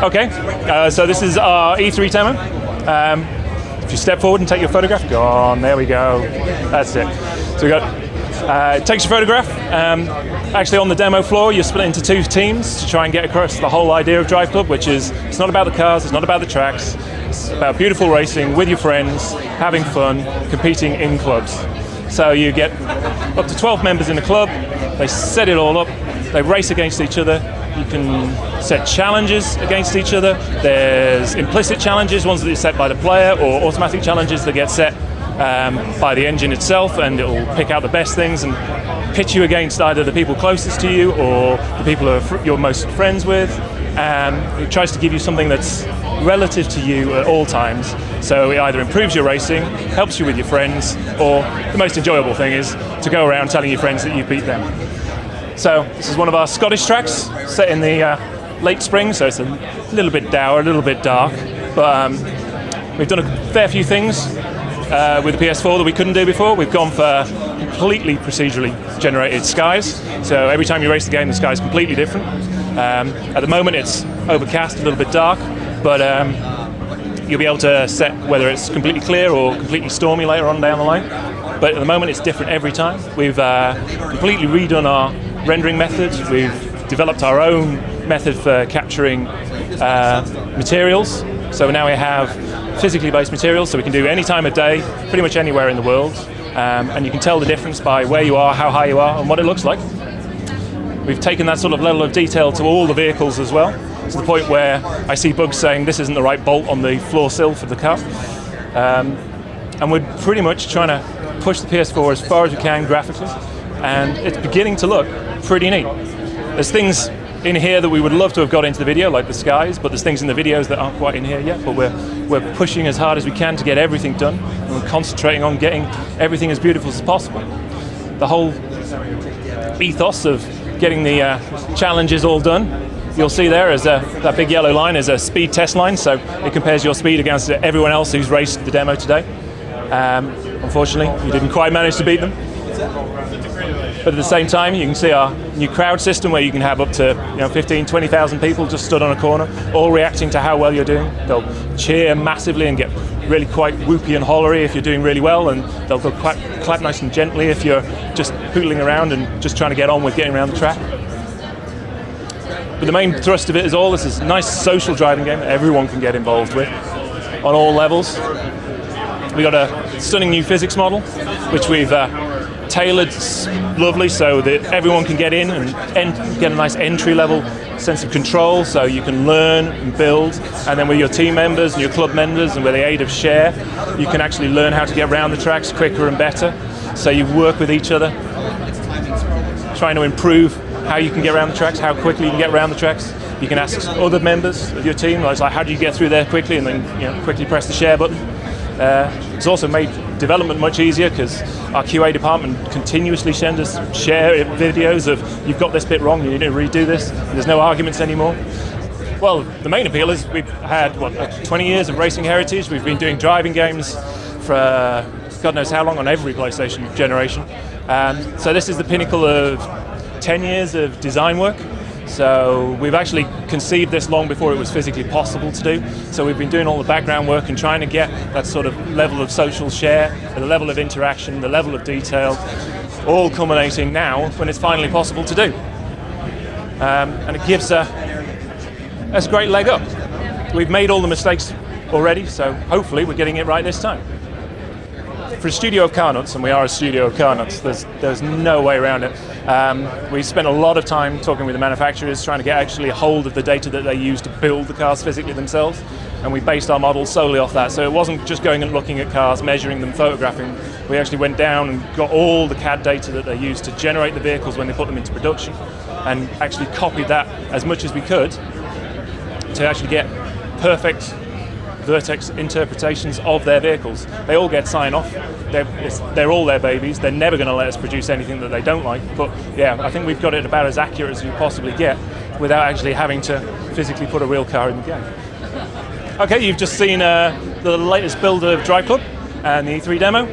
Okay, so this is our E3 demo. If you step forward and take your photograph, go on, there we go. That's it. So we got, it takes your photograph. Actually on the demo floor, you're split into two teams to try and get across the whole idea of DriveClub, which is, it's not about the cars, it's not about the tracks, it's about beautiful racing with your friends, having fun, competing in clubs. So you get up to 12 members in the club, they set it all up, they race against each other. You can set challenges against each other. There's implicit challenges, ones that are set by the player, or automatic challenges that get set by the engine itself, and it will pick out the best things and pitch you against either the people closest to you or the people who you're most friends with. It tries to give you something that's relative to you at all times. So it either improves your racing, helps you with your friends, or the most enjoyable thing is to go around telling your friends that you beat them. So this is one of our Scottish tracks, set in the late spring, so it's a little bit dour, a little bit dark, but we've done a fair few things with the PS4 that we couldn't do before. We've gone for completely procedurally generated skies, so every time you race the game, the sky is completely different. At the moment it's overcast, a little bit dark, but you'll be able to set whether it's completely clear or completely stormy later on down the line. But at the moment it's different every time. We've completely redone our rendering methods. We've developed our own method for capturing materials. So now we have physically based materials, so we can do any time of day, pretty much anywhere in the world. And you can tell the difference by where you are, how high you are, and what it looks like. We've taken that sort of level of detail to all the vehicles as well, to the point where I see bugs saying this isn't the right bolt on the floor sill for the car. And we're pretty much trying to push the PS4 as far as we can graphically, and it's beginning to look pretty neat. There's things in here that we would love to have got into the video, like the skies, but there's things in the videos that aren't quite in here yet, but we're pushing as hard as we can to get everything done, and we're concentrating on getting everything as beautiful as possible. The whole ethos of getting the challenges all done, you'll see there is that big yellow line is a speed test line, so it compares your speed against everyone else who's raced the demo today. Unfortunately, you didn't quite manage to beat them. But at the same time, you can see our new crowd system where you can have up to 15, 20,000 people just stood on a corner, all reacting to how well you're doing. They'll cheer massively and get really quite whoopy and hollery if you're doing really well, and they'll go clap nice and gently if you're just poodling around and just trying to get on with getting around the track. But the main thrust of it is all this is a nice social driving game that everyone can get involved with on all levels. We got a stunning new physics model, which we've tailored lovely so that everyone can get in and get a nice entry-level sense of control, so you can learn and build, and then with your team members and your club members and with the aid of Share, you can actually learn how to get around the tracks quicker and better. So you work with each other, trying to improve how you can get around the tracks, how quickly you can get around the tracks. You can ask other members of your team, like how do you get through there quickly, and then quickly press the share button. It's also made development much easier because our QA department continuously send us share videos of you've got this bit wrong, you need to redo this, and there's no arguments anymore. Well, the main appeal is we've had 20 years of racing heritage. We've been doing driving games for God knows how long on every PlayStation generation. So this is the pinnacle of 10 years of design work. So we've actually conceived this long before it was physically possible to do. So we've been doing all the background work and trying to get that sort of level of social share, the level of interaction, the level of detail, all culminating now when it's finally possible to do. And it gives us a great leg up. We've made all the mistakes already, so hopefully we're getting it right this time. For a studio of car nuts, and we are a studio of car nuts, there's no way around it. We spent a lot of time talking with the manufacturers, trying to get actually a hold of the data that they use to build the cars physically themselves, and we based our model solely off that. So it wasn't just going and looking at cars, measuring them, photographing. We actually went down and got all the CAD data that they use to generate the vehicles when they put them into production, and actually copied that as much as we could to actually get perfect Vertex interpretations of their vehicles. They all get sign-off. They're all their babies. They're never going to let us produce anything that they don't like. But yeah, I think we've got it about as accurate as you possibly get without actually having to physically put a real car in the game. Okay, you've just seen the latest build of DriveClub and the E3 demo.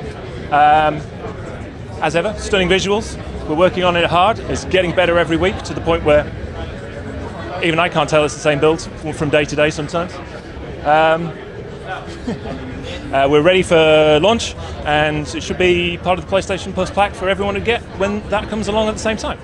As ever, stunning visuals. We're working on it hard. It's getting better every week to the point where even I can't tell it's the same build from day to day sometimes. We're ready for launch, and it should be part of the PlayStation Plus pack for everyone to get when that comes along at the same time.